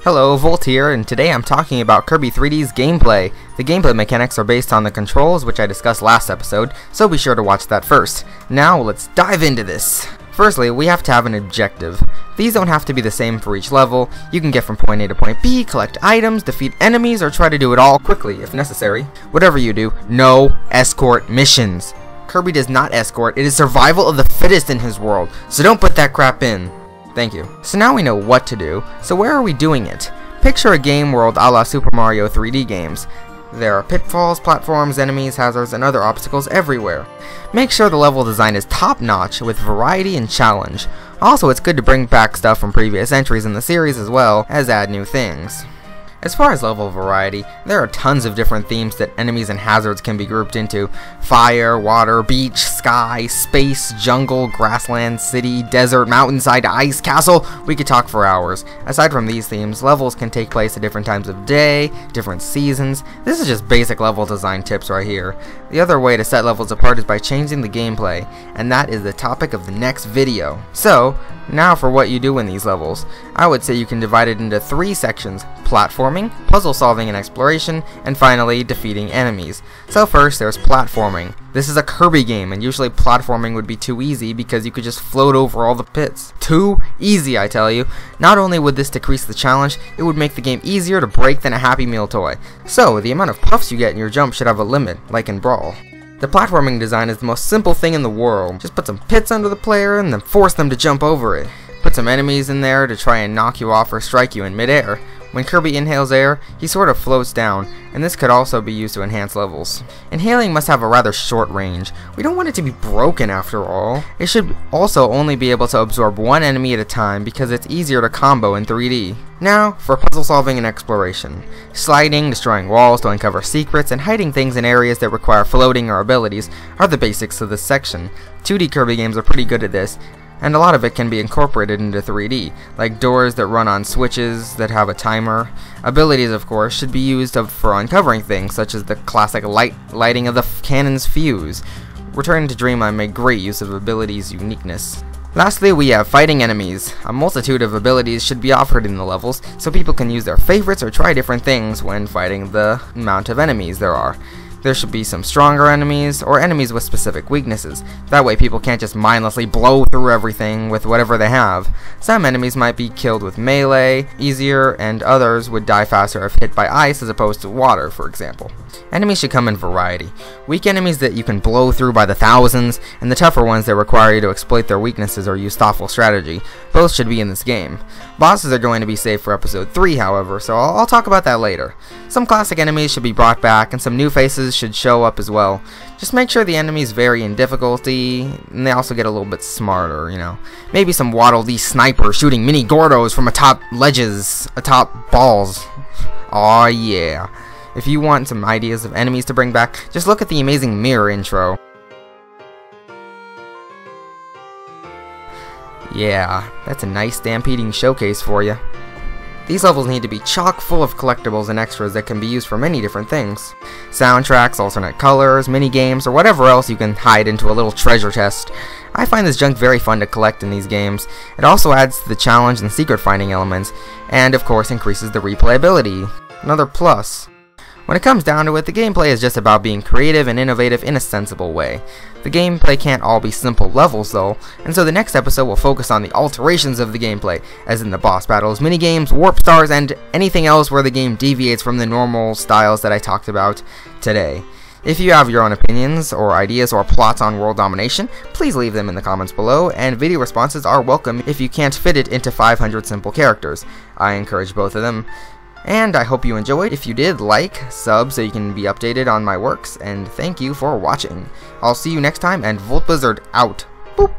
Hello, Volt here, and today I'm talking about Kirby 3D's gameplay. The gameplay mechanics are based on the controls, which I discussed last episode, so be sure to watch that first. Now, let's dive into this. Firstly, we have to have an objective. These don't have to be the same for each level. You can get from point A to point B, collect items, defeat enemies, or try to do it all quickly if necessary. Whatever you do, no escort missions. Kirby does not escort, it is survival of the fittest in his world, so don't put that crap in. Thank you. So now we know what to do, so where are we doing it? Picture a game world a la Super Mario 3D games. There are pitfalls, platforms, enemies, hazards, and other obstacles everywhere. Make sure the level design is top-notch with variety and challenge. Also, it's good to bring back stuff from previous entries in the series as well as add new things. As far as level variety, there are tons of different themes that enemies and hazards can be grouped into. Fire, water, beach, sky, space, jungle, grassland, city, desert, mountainside, ice, castle. We could talk for hours. Aside from these themes, levels can take place at different times of day, different seasons. This is just basic level design tips right here. The other way to set levels apart is by changing the gameplay, and that is the topic of the next video. So, now for what you do in these levels. I would say you can divide it into 3 sections: platforming, puzzle solving and exploration, and finally defeating enemies. So first there's platforming. This is a Kirby game, and usually platforming would be too easy because you could just float over all the pits. Too easy, I tell you. Not only would this decrease the challenge, it would make the game easier to break than a Happy Meal toy. So the amount of puffs you get in your jump should have a limit, like in Brawl. The platforming design is the most simple thing in the world. Just put some pits under the player and then force them to jump over it. Put some enemies in there to try and knock you off or strike you in midair. When Kirby inhales air, he sort of floats down, and this could also be used to enhance levels. Inhaling must have a rather short range. We don't want it to be broken after all. It should also only be able to absorb one enemy at a time because it's easier to combo in 3D. Now, for puzzle solving and exploration. Sliding, destroying walls to uncover secrets, and hiding things in areas that require floating or abilities are the basics of this section. 2D Kirby games are pretty good at this, and a lot of it can be incorporated into 3D, like doors that run on switches that have a timer. Abilities, of course, should be used for uncovering things, such as the classic lighting of the cannon's fuse. Return to Dreamland made great use of abilities' uniqueness. Lastly, we have fighting enemies. A multitude of abilities should be offered in the levels, so people can use their favorites or try different things when fighting the amount of enemies there are. There should be some stronger enemies, or enemies with specific weaknesses. That way people can't just mindlessly blow through everything with whatever they have. Some enemies might be killed with melee, easier, and others would die faster if hit by ice as opposed to water, for example. Enemies should come in variety. Weak enemies that you can blow through by the thousands, and the tougher ones that require you to exploit their weaknesses or use thoughtful strategy. Both should be in this game. Bosses are going to be saved for episode 3, however, so I'll talk about that later. Some classic enemies should be brought back, and some new faces should show up as well. Just make sure the enemies vary in difficulty, and they also get a little bit smarter, you know. Maybe some Waddle Dee sniper shooting mini Gordos from atop ledges, atop balls. Aw yeah. If you want some ideas of enemies to bring back, just look at the amazing Mirror intro. Yeah, that's a nice stampeding showcase for you. These levels need to be chock full of collectibles and extras that can be used for many different things. Soundtracks, alternate colors, mini-games, or whatever else you can hide into a little treasure chest. I find this junk very fun to collect in these games. It also adds to the challenge and secret finding elements, and of course increases the replayability. Another plus. When it comes down to it, the gameplay is just about being creative and innovative in a sensible way. The gameplay can't all be simple levels though, and so the next episode will focus on the alterations of the gameplay, as in the boss battles, minigames, warp stars, and anything else where the game deviates from the normal styles that I talked about today. If you have your own opinions, or ideas, or plots on world domination, please leave them in the comments below, and video responses are welcome if you can't fit it into 500 simple characters. I encourage both of them. And I hope you enjoyed. If you did, like, sub so you can be updated on my works, and thank you for watching. I'll see you next time, and Voltblizzard out. Boop!